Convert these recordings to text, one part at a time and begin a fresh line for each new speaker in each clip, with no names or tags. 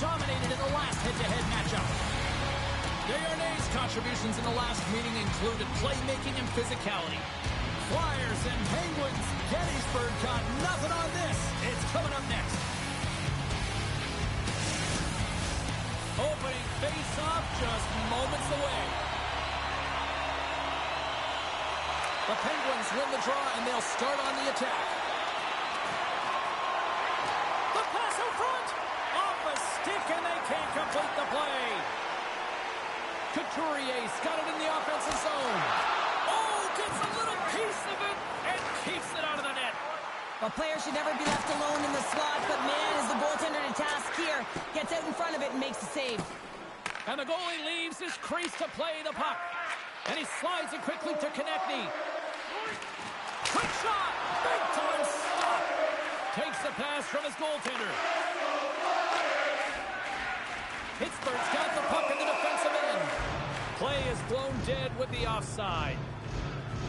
dominated in the last head-to-head matchup. Desharnais' contributions in the last meeting included playmaking and physicality. Flyers and Penguins. Gettysburg got nothing on this. It's coming up next. Opening face-off just moments away. The Penguins win the draw, and they'll start on the attack. The pass out front. Off a stick, and they can't complete the play. Couturier's got it in the offensive zone. Oh, gets a little piece of it and keeps it out of the net.
A player should never be left alone in the slot, but man, is the goaltender to task here. Gets out in front of it and makes the save.
And the goalie leaves his crease to play the puck. And he slides it quickly to Konechny. Quick shot! Big time stop! Takes the pass from his goaltender. Pittsburgh's got the puck in the defensive end. Play is blown dead with the offside.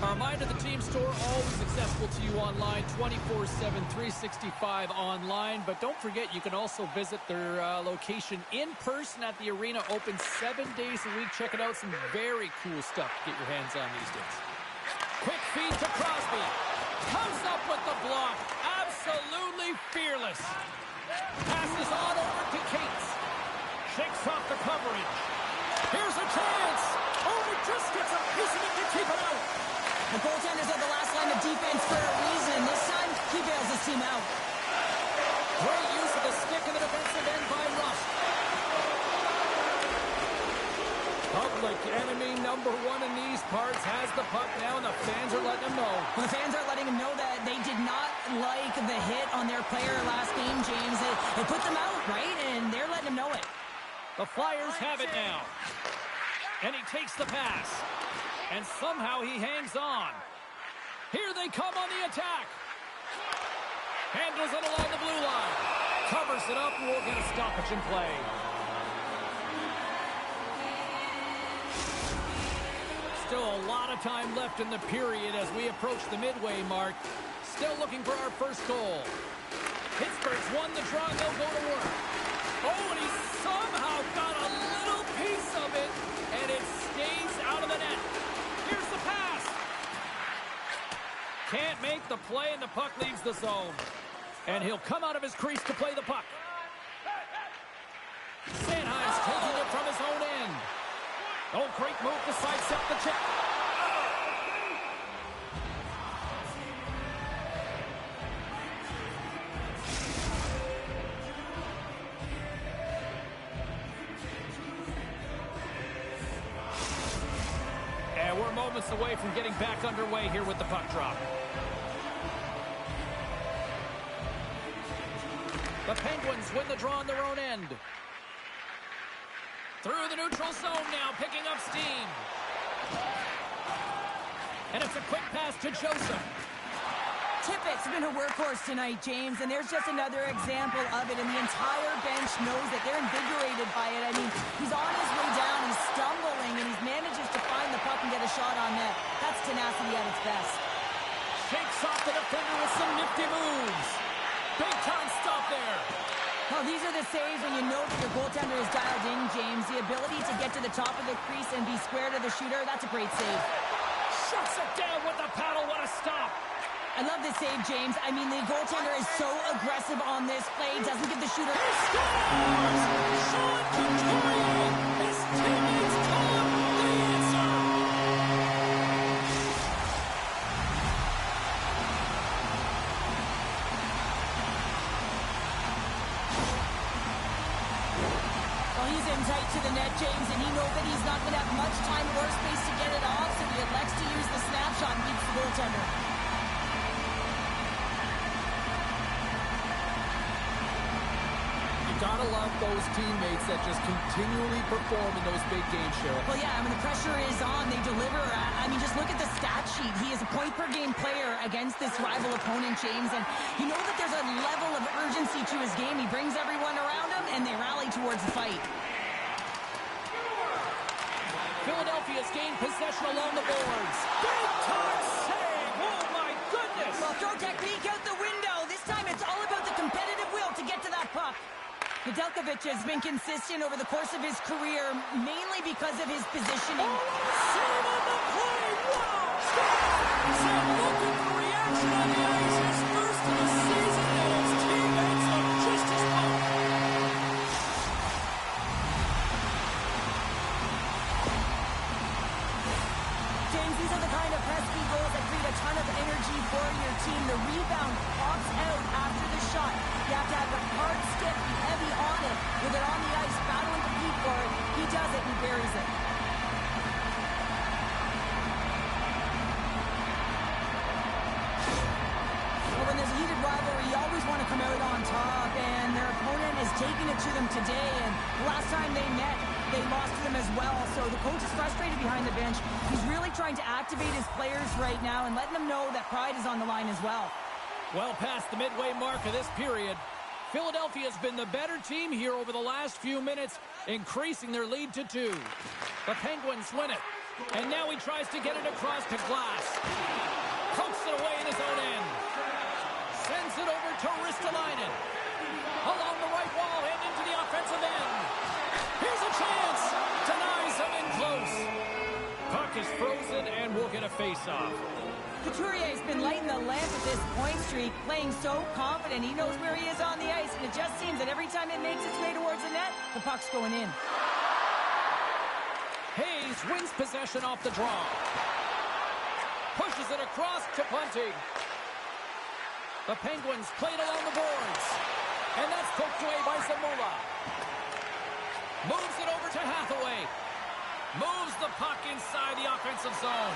A reminder, the team store always accessible to you online, 24/7, 365 online. But don't forget, you can also visit their location in person at the arena, open 7 days a week. Check it out, some very cool stuff to get your hands on these days. Quick feed to Crosby. Comes up with the block. Absolutely fearless. Passes on over to Cates. Shakes off the coverage. Here's a chance. Oh, he just gets a piece of it to keep it out.
The goaltenders are the last line of defense for a reason. This time, he bails his team out.
Great use of the stick in the defensive end by Rust. Public enemy number one in these parts has the puck now, and the fans are letting him know.
Well, the fans are letting him know that they did not like the hit on their player last game, James. It put them out, right? And they're letting him know it.
The Flyers have it now. And he takes the pass. And somehow he hangs on. Here they come on the attack. Handles it along the blue line. Covers it up and we'll get a stoppage in play. Still a lot of time left in the period as we approach the midway mark. Still looking for our first goal. Pittsburgh's won the draw and they'll go to work. Oh, and he somehow got a little piece of it, and it stays out of the net. Here's the pass. Can't make the play, and the puck leaves the zone. And he'll come out of his crease to play the puck. Sanheim's taking it from his own end. Oh, great move to sidestep the check. And we're moments away from getting back underway here with the puck drop. The Penguins win the draw on their own end. Through the neutral zone now, picking up steam. And it's a quick pass to Joseph.
Tippett's been a workhorse tonight, James, and there's just another example of it, and the entire bench knows that they're invigorated by it. I mean, he's on his way down, he's stumbling, and he manages to find the puck and get a shot on net. That's tenacity at its best.
Shakes off the defender with some nifty moves. Big time stop there.
Well, these are the saves when you know that your goaltender is dialed in, James. The ability to get to the top of the crease and be square to the shooter, that's a great save.
Shuts it down with the paddle. What a stop.
I love this save, James. I mean, the goaltender is so aggressive on this play. Doesn't give the shooter...
He scores! Sean Couturier! His teammates call him the answer!
Well, he's in tight to the net, James, and he knows that he's not going to have much time or space to get it off, so he elects to use the snapshot and beats the goaltender.
Gotta love those teammates that just continually perform in those big games, Cheryl.
Well, yeah, I mean, the pressure is on. They deliver. I mean, just look at the stat sheet. He is a point-per-game player against this rival opponent, James, and you know that there's a level of urgency to his game. He brings everyone around him, and they rally towards the fight.
Philadelphia's gained possession along the boards. Big time save! Oh, my goodness!
Well, throw technique out the window. This time it's all about the competitive will to get to that puck. Nedeljkovic has been consistent over the course of his career, mainly because of his positioning.
Save on the play! Wow! So look at the reaction on the ice. His first of the season, and his teammates look just as pumped.
James, these are the kind of pesky goals that create a ton of energy for your team. The rebound pops out after the shot. You have to have a hard stick, be heavy on it, with it on the ice, battling to compete for it. He does it, and he buries it. Well, when there's a heated rivalry, you always want to come out on top, and their opponent is taking it to them today, and the last time they met, they lost to them as well. So the coach is frustrated behind the bench. He's really trying to activate his players right now and letting them know that pride is on the line as well.
Well past the midway mark of this period, Philadelphia has been the better team here over the last few minutes, increasing their lead to 2. The Penguins win it, and now he tries to get it across to Glass. Pokes it away in his own end. Sends it over to Ristolainen. Along the right wall and into the offensive end. Here's a chance. Denies him in close. Puck is frozen and we'll get a face-off.
Couturier's been lighting the lamp at this point streak, playing so confident. He knows where he is on the ice, and it just seems that every time it makes its way towards the net, the puck's going in.
Hayes wins possession off the draw. Pushes it across to Bunting. The Penguins played along the boards. And that's poked away by Zamula. Moves it over to Hathaway. Moves the puck inside the offensive zone.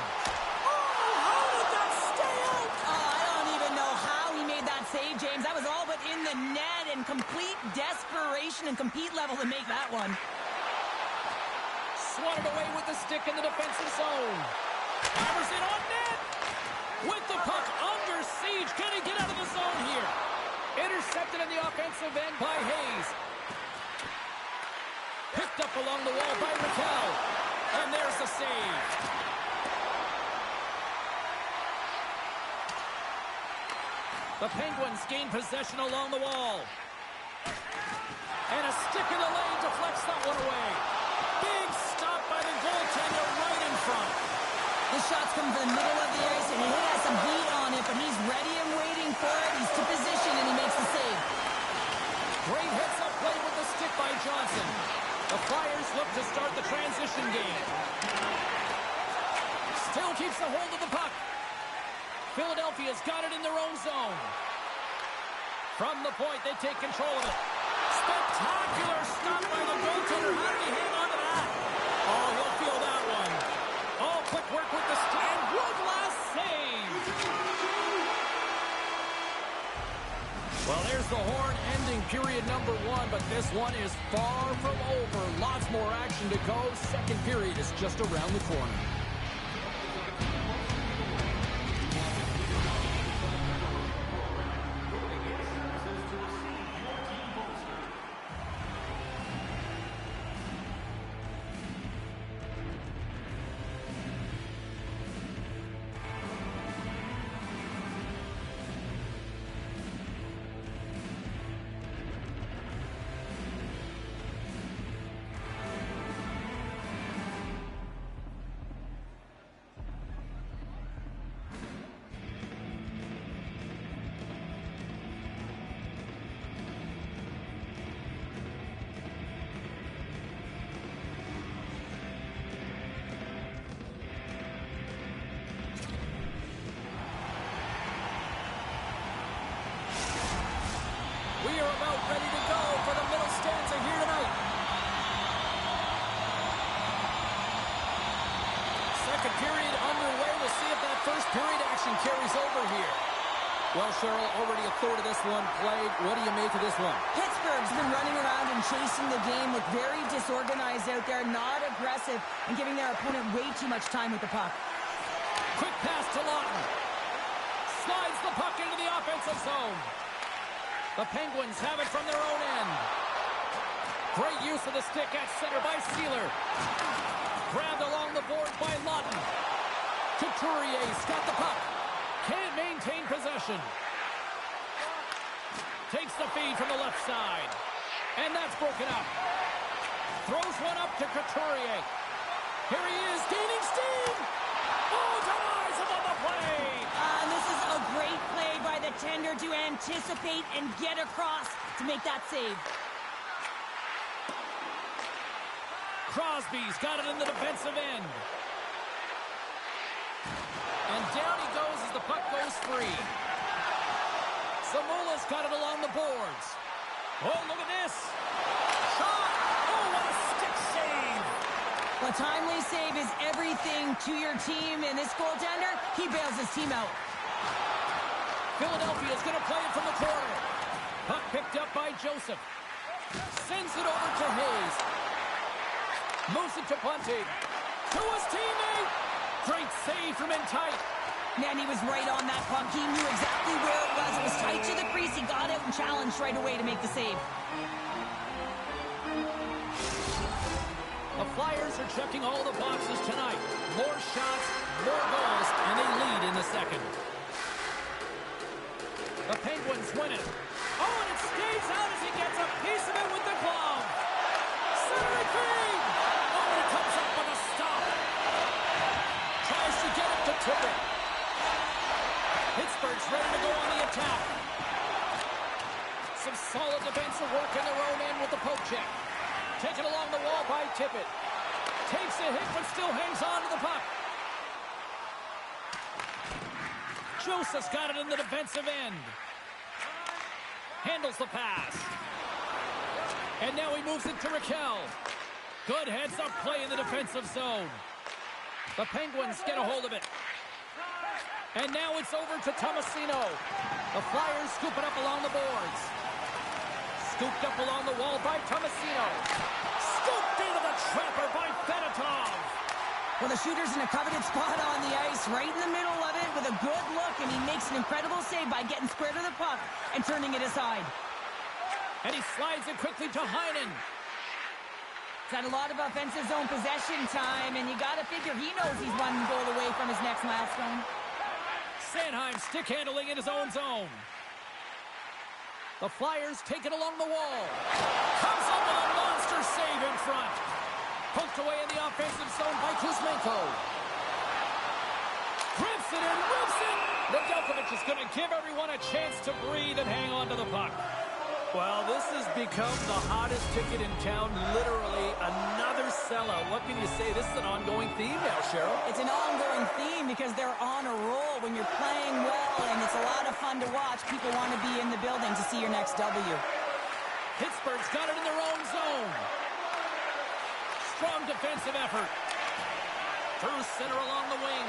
How did that stay out? I don't even know how he made that save, James. That was all but in the net, and complete desperation and compete level to make that one.
Swatted away with the stick in the defensive zone. Hammers it on net. With the puck under siege. Can he get out of the zone here? Intercepted in the offensive end by Hayes. Picked up along the wall by Raquel. And there's the save. The Penguins gain possession along the wall. And a stick in the lane deflects that one away. Big stop by the goaltender right in front.
The shot's coming from the middle of the ice, and he has some heat on it, but he's ready and waiting for it. He's to position, and he makes the save.
Great heads-up play with the stick by Johnson. The Flyers look to start the transition game. Still keeps a hold of the puck. Philadelphia's got it in their own zone. From the point, they take control of it. Spectacular stop by the goaltender. How did he hang on to that? Oh, he'll feel that one. Oh, quick work with the stand. One last save. Well, there's the horn ending period number 1, but this one is far from over. Lots more action to go. Second period is just around the corner. We are about ready to go for the middle stanza here tonight. Second period underway. We'll see if that first period action carries over here. Well, Cheryl, already a third of this one played. What do you make of this one?
Pittsburgh's been running around and chasing the game, look very disorganized out there, not aggressive, and giving their opponent way too much time with the puck.
Quick pass to Lawton. Slides the puck into the offensive zone. The Penguins have it from their own end. Great use of the stick at center by Sealer. Grabbed along the board by Lawton. Couturier's got the puck. Can't maintain possession. Takes the feed from the left side. And that's broken up. Throws one up to Couturier. Here he is, gaining steam. Oh, denies him on the play.
And this is a great play by the tender to anticipate and get across to make that save.
Crosby's got it in the defensive end. And down he goes as the puck goes free. Zamula's got it along the boards. Oh, look at this. Shot. Oh, what a stick save.
A timely save is everything to your team, and this goaltender, he bails his team out.
Philadelphia's going to play it from the corner. Puck picked up by Joseph. Sends it over to Hayes. Moves it to Bunting. To his teammate. Great save from in tight.
Man, he was right on that puck. He knew exactly where it was. It was tight to the crease. He got out and challenged right away to make the save.
The Flyers are checking all the boxes tonight. More shots, more goals, and they lead in the second. The Penguins win it. Oh, and it stays out as he gets a piece of it with the glove. Center feed. Oh, and it comes up with a stop. Tries to get it to Tippett. Pittsburgh's ready to go on the attack. Some solid defensive work in their own end with the poke check. Taken along the wall by Tippett. Takes a hit, but still hangs on to the puck. Joseph's got it in the defensive end. Handles the pass. And now he moves it to Raquel. Good heads-up play in the defensive zone. The Penguins get a hold of it. And now it's over to Tomasino. The Flyers scoop it up along the boards. Scooped up along the wall by Tomasino. Scooped into the trapper by Fedotov.
Well, the shooter's in a coveted spot on the ice, right in the middle of it with a good look, and he makes an incredible save by getting square to the puck and turning it aside.
And he slides it quickly to Heinen.
He's had a lot of offensive zone possession time, and you got to figure he knows he's one goal away from his next milestone.
Sanheim stick handling in his own zone. The Flyers take it along the wall. Comes up with a monster save in front. Poked away in the offensive zone by Kuzmenko. Grips it and whips it. Nedeljkovic is going to give everyone a chance to breathe and hang on to the puck.
Well, this has become the hottest ticket in town, literally another sellout. What can you say? This is an ongoing theme now, Cheryl.
It's an ongoing theme because they're on a roll. When you're playing well and it's a lot of fun to watch, people want to be in the building to see your next W.
Pittsburgh's got it in their own zone. Strong defensive effort. Through center along the wing.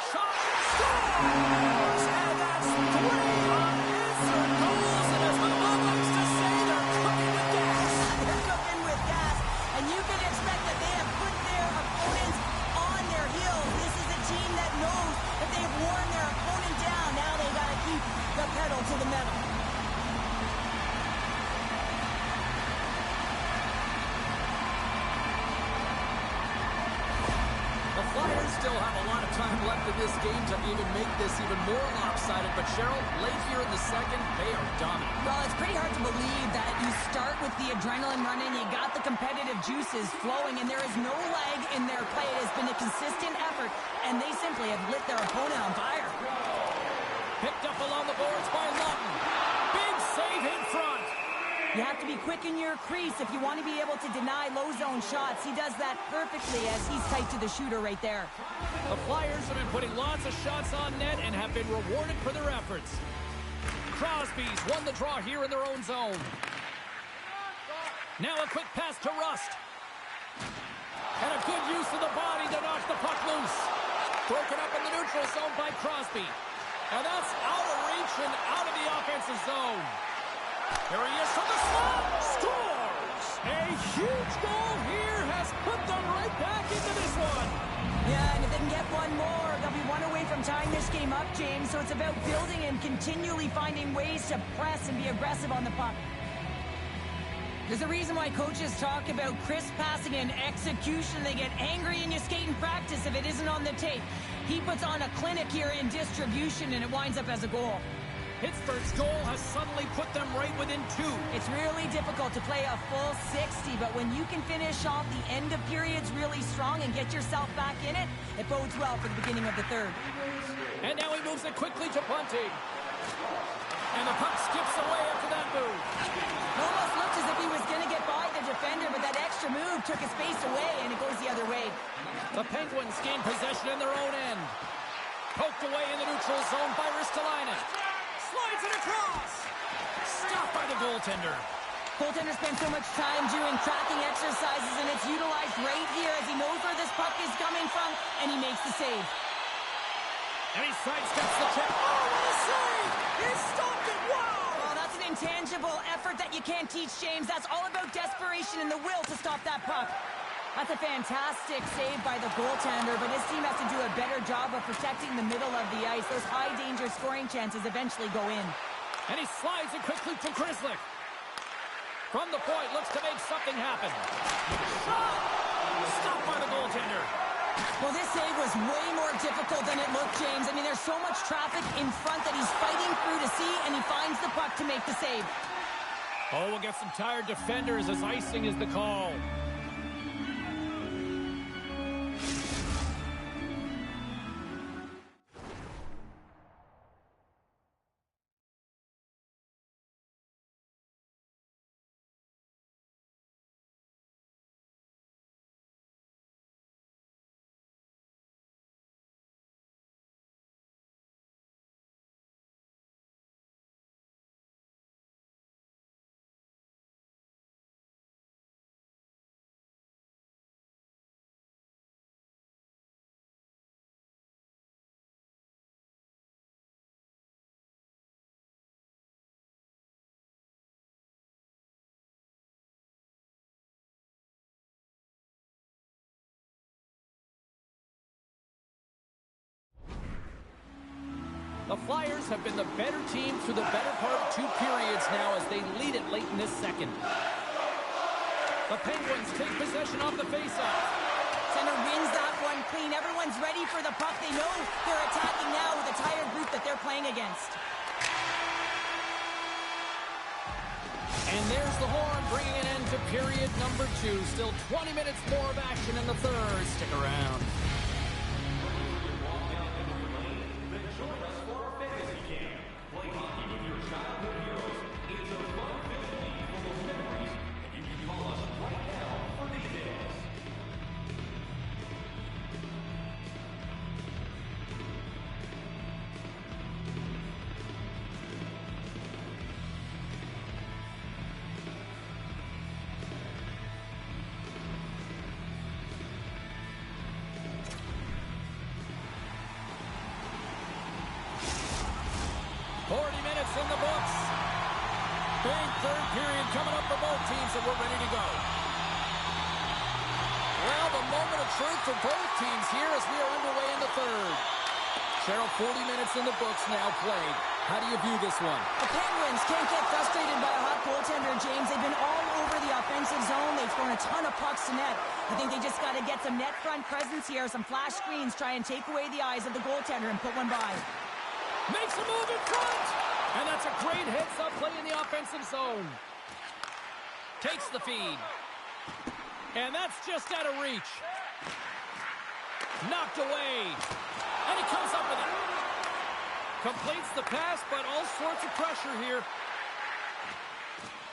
Shot. Scores! And that's 3 unanswered goals. And as my mom likes to say, they're cooking with gas.
They're cooking with gas. And you can expect that they have put their opponents on their heels. This is a team that knows that they've worn their opponent down. Now they got to keep the pedal to the metal.
Flyers still have a lot of time left in this game to even make this even more lopsided. But, Cheryl, late here in the second, they are dominant.
Well, it's pretty hard to believe that you start with the adrenaline running, you got the competitive juices flowing, and there is no lag in their play. It has been a consistent effort, and they simply have lit their opponent on fire.
Picked up along the boards by Lawton. Big save in front.
You have to be quick in your crease if you want to be able to deny low zone shots. He does that perfectly as he's tight to the shooter right there.
The Flyers have been putting lots of shots on net and have been rewarded for their efforts. Crosby's won the draw here in their own zone. Now a quick pass to Rust. And a good use of the body to knock the puck loose. Broken up in the neutral zone by Crosby. And that's out of reach and out of the offensive zone. Here he is from the slot. Scores! A huge goal here has put them right back into this one.
Yeah, and if they can get one more, they'll be one away from tying this game up, James. So it's about building and continually finding ways to press and be aggressive on the puck. There's a reason why coaches talk about crisp passing and execution. They get angry in your skate in practice if it isn't on the tape. He puts on a clinic here in distribution, and it winds up as a goal.
Pittsburgh's goal has suddenly put them right within 2.
It's really difficult to play a full 60, but when you can finish off the end of periods really strong and get yourself back in it, it bodes well for the beginning of the third.
And now he moves it quickly to punting. And the puck skips away after that move.
It almost looked as if he was going to get by the defender, but that extra move took his space away, and it goes the other way.
The Penguins gain possession in their own end. Poked away in the neutral zone by Ristolainen. Slides it across. Stopped by the goaltender.
Goaltender spends so much time doing tracking exercises, and it's utilized right here as he knows where this puck is coming from, and he makes the save.
And he sidesteps the check. Oh, what a save! He stopped it! Wow!
Oh, that's an intangible effort that you can't teach, James. That's all about desperation and the will to stop that puck. That's a fantastic save by the goaltender, but his team has to do a better job of protecting the middle of the ice. Those high-danger scoring chances eventually go in.
And he slides it quickly to Grzelcyk. From the point, looks to make something happen. Shot! Stopped by the goaltender.
Well, this save was way more difficult than it looked, James. I mean, there's so much traffic in front that he's fighting through to see, and he finds the puck to make the save.
Oh, we'll get some tired defenders as icing is the call. The Flyers have been the better team through the better part of 2 periods now as they lead it late in this second. The Penguins take possession off the faceoff.
Center wins that one clean. Everyone's ready for the puck. They know they're attacking now with a tired group that they're playing against.
And there's the horn, bringing an end to period number 2. Still 20 minutes more of action in the third. Stick around. In the books. Big third period coming up for both teams, and we're ready to go. Well, the moment of truth for both teams here as we are underway in the third. Cheryl, 40 minutes in the books now played. How do you view this one?
The Penguins can't get frustrated by a hot goaltender, James. They've been all over the offensive zone. They've thrown a ton of pucks to net. I think they just got to get some net front presence here, some flash screens, try and take away the eyes of the goaltender and put one by.
Makes a move in front! And that's a great heads-up play in the offensive zone. Takes the feed. And that's just out of reach. Knocked away. And he comes up with it. Completes the pass, but all sorts of pressure here.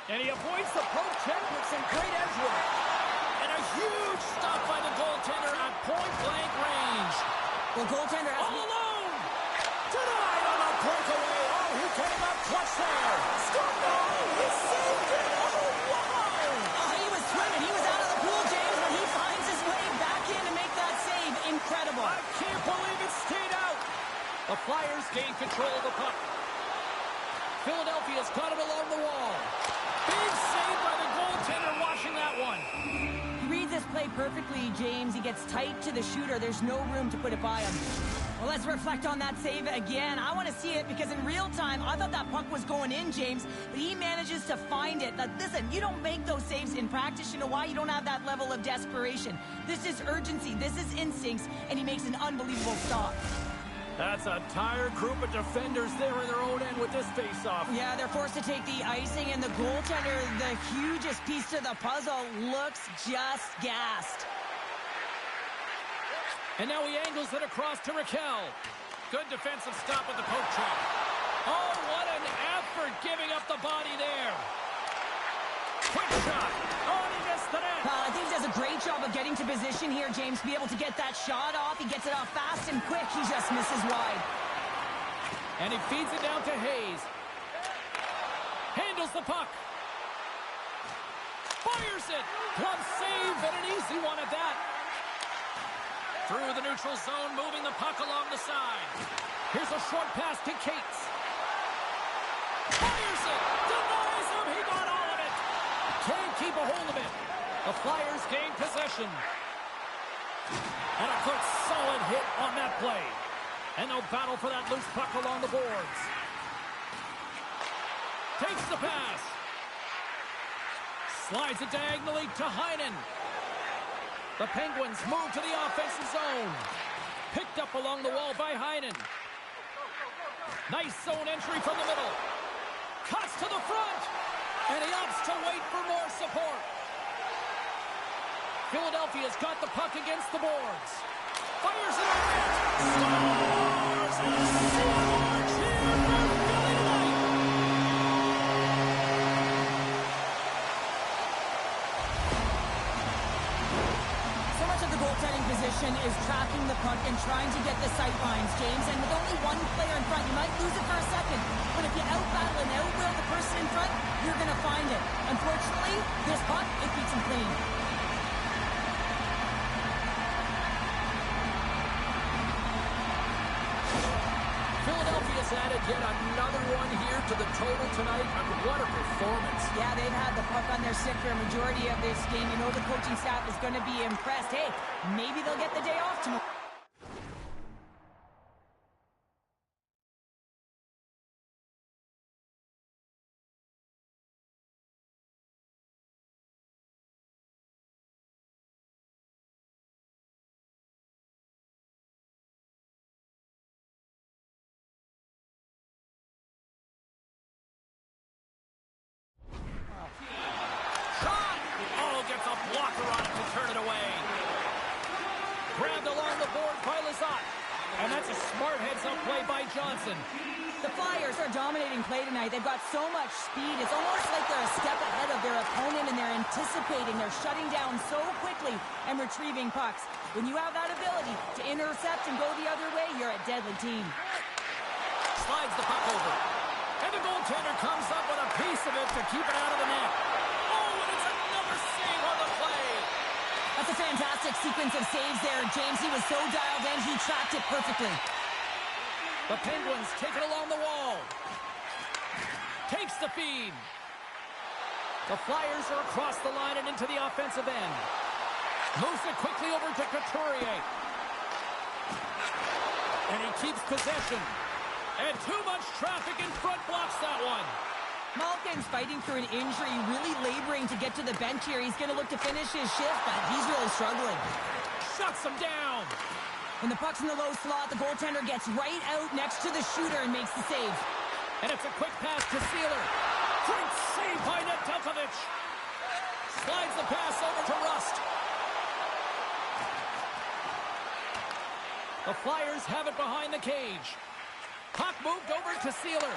And he avoids the poke check with some great edge work. And a huge stop by the goaltender at point-blank range.
The goaltender has
all alone. Denied on a breakaway. Who came up clutch there? Stop! He saved it! Oh, wow!
He was swimming. He was out of the pool, James, but he finds his way back in to make that save. Incredible.
I can't believe it stayed out. The Flyers gain control of the puck. Philadelphia's got it along the wall. Big save by the goaltender washing that one.
He reads this play perfectly, James. He gets tight to the shooter. There's no room to put it by him. Well, let's reflect on that save again. I want to see it because in real time, I thought that puck was going in, James, but he manages to find it. Now, listen, you don't make those saves in practice. You know why? You don't have that level of desperation. This is urgency. This is instincts, and he makes an unbelievable stop.
That's a tired group of defenders there in their own end with this face-off.
Yeah, they're forced to take the icing, and the goaltender, the hugest piece to the puzzle, looks just gassed.
And now he angles it across to Raquel. Good defensive stop with the poke check. Oh, what an effort giving up the body there. Quick shot. Oh, he missed the net.
I think he does a great job of getting to position here, James, to be able to get that shot off. He gets it off fast and quick. He just misses wide.
And he feeds it down to Hayes. Handles the puck. Fires it. Glove save, and an easy one at that. Through the neutral zone, moving the puck along the side. Here's a short pass to Cates. Fires it. Denies him. He got all of it. Can't keep a hold of it. The Flyers gain possession. And a good solid hit on that play. And no battle for that loose puck along the boards. Takes the pass. Slides it diagonally to Heinen. The Penguins move to the offensive zone. Picked up along the wall by Heinen. Nice zone entry from the middle. Cuts to the front. And he opts to wait for more support. Philadelphia's got the puck against the boards. Fires it on net. Scores! And a large here for Philly tonight.
So much of the goaltending position is tracking the puck and trying to get the sight lines, James. And with only one player in front, you might lose it for a second. But if you out-battle and out-will the person in front, you're going to find it. Unfortunately, this puck, it keeps him clean.
Added yet another one here to the total tonight. I mean, what a performance.
Yeah, they've had the puck on their stick for a majority of this game. You know the coaching staff is going to be impressed. Hey, maybe they'll get the day off tomorrow.
And that's a smart heads-up play by Johnson.
The Flyers are dominating play tonight. They've got so much speed. It's almost like they're a step ahead of their opponent, and they're anticipating. They're shutting down so quickly and retrieving pucks. When you have that ability to intercept and go the other way, you're a deadly team.
Slides the puck over. And the goaltender comes up with a piece of it to keep it out of the net. Oh, and it's another save on the play.
That's a fantastic sequence of saves there, James. He was so dialed in, he tracked it perfectly.
The Penguins take it along the wall. Takes the feed. The Flyers are across the line and into the offensive end. Moves it quickly over to Couturier. And he keeps possession. And too much traffic in front blocks that one.
Malkin's fighting through an injury, really laboring to get to the bench here. He's going to look to finish his shift, but he's really struggling.
Shuts him down.
When the puck's in the low slot, the goaltender gets right out next to the shooter and makes the save.
And it's a quick pass to Sealer. Great save by Nedeljkovic. Slides the pass over to Rust. The Flyers have it behind the cage. Puck moved over to Sealer.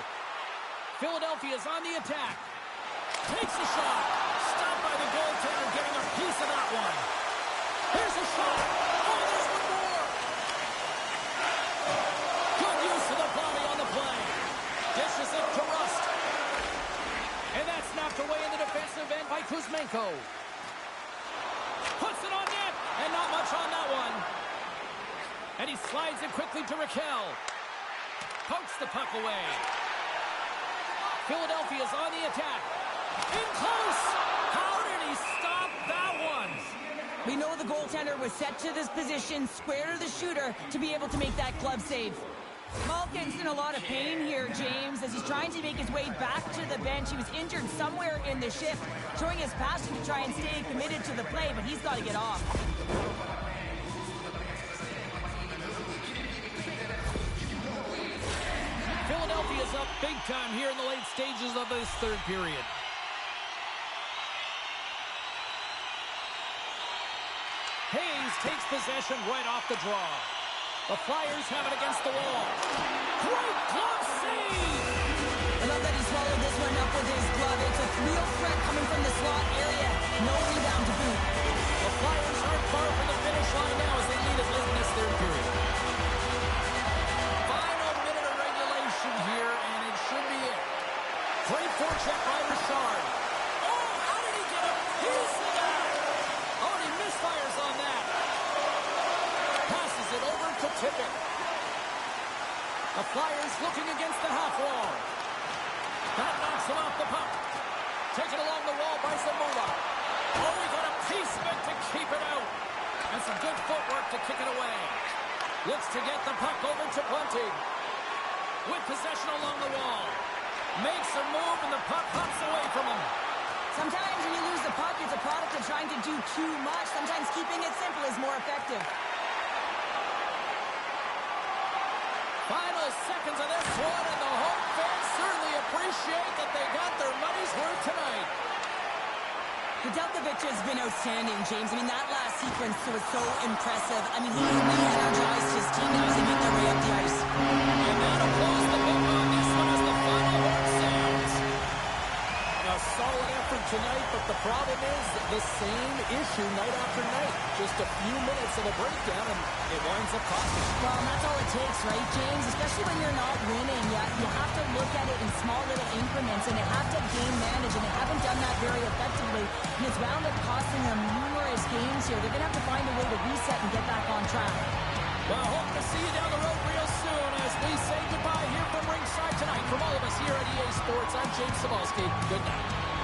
Philadelphia's on the attack. Takes a shot. Stopped by the goaltender, getting a piece of that one. Here's a shot. Oh, there's one more. Good use of the body on the play. Dishes it to Rust. And that's knocked away in the defensive end by Kuzmenko. Puts it on net. And not much on that one. And he slides it quickly to Raquel. Pokes the puck away. Philadelphia's on the attack. In close. How did he stop that one?
We know the goaltender was set to this position, square to the shooter, to be able to make that glove save. Malkin's in a lot of pain here, James, as he's trying to make his way back to the bench. He was injured somewhere in the shift, showing his passion to try and stay committed to the play, but he's got to get off.
Big time here in the late stages of this third period. Hayes takes possession right off the draw. The Flyers have it against the wall. Great glove save!
I love that he swallowed this one up with his glove. It's a real threat coming from the slot area. No rebound to boot.
The Flyers aren't far from the finish line now as they lead it late in this third period. Final minute of regulation here, and it should be it. Great forecheck by Richard. Oh, how did he get a piece of that? Oh, and he misfires on that. Passes it over to Tippett. The Flyers looking against the half wall. That knocks him off the puck. Taken along the wall by Zamula. Oh, he got a piece of it to keep it out. And some good footwork to kick it away. Looks to get the puck over to Bunting. With possession along the wall. Makes a move and the puck hops away from him.
Sometimes when you lose the puck, it's a product of trying to do too much. Sometimes keeping it simple is more effective.
Final seconds of this one, and the home fans certainly appreciate that they got their money's worth tonight.
Nedeljkovic has been outstanding, James. I mean, that last sequence was so impressive. I mean, he re-energized his team now as they make their way up the ice.
And that'll close the book on this one as the final horn sounds. A solid effort tonight, but the problem is the same issue night after night. Just a few minutes of a breakdown, and it winds up costing.
Well, and that's all it takes, right, James? Especially when you're not winning. You have to look at it in small little increments, and they have to game manage, and they haven't done that very effectively. And it's wound up costing them numerous games here. They're going to have to find a way to reset and get back on track.
Well, hope to see you down the road real soon as we say goodbye here from ringside tonight. From all of us here at EA Sports, I'm James Cebulski. Good night.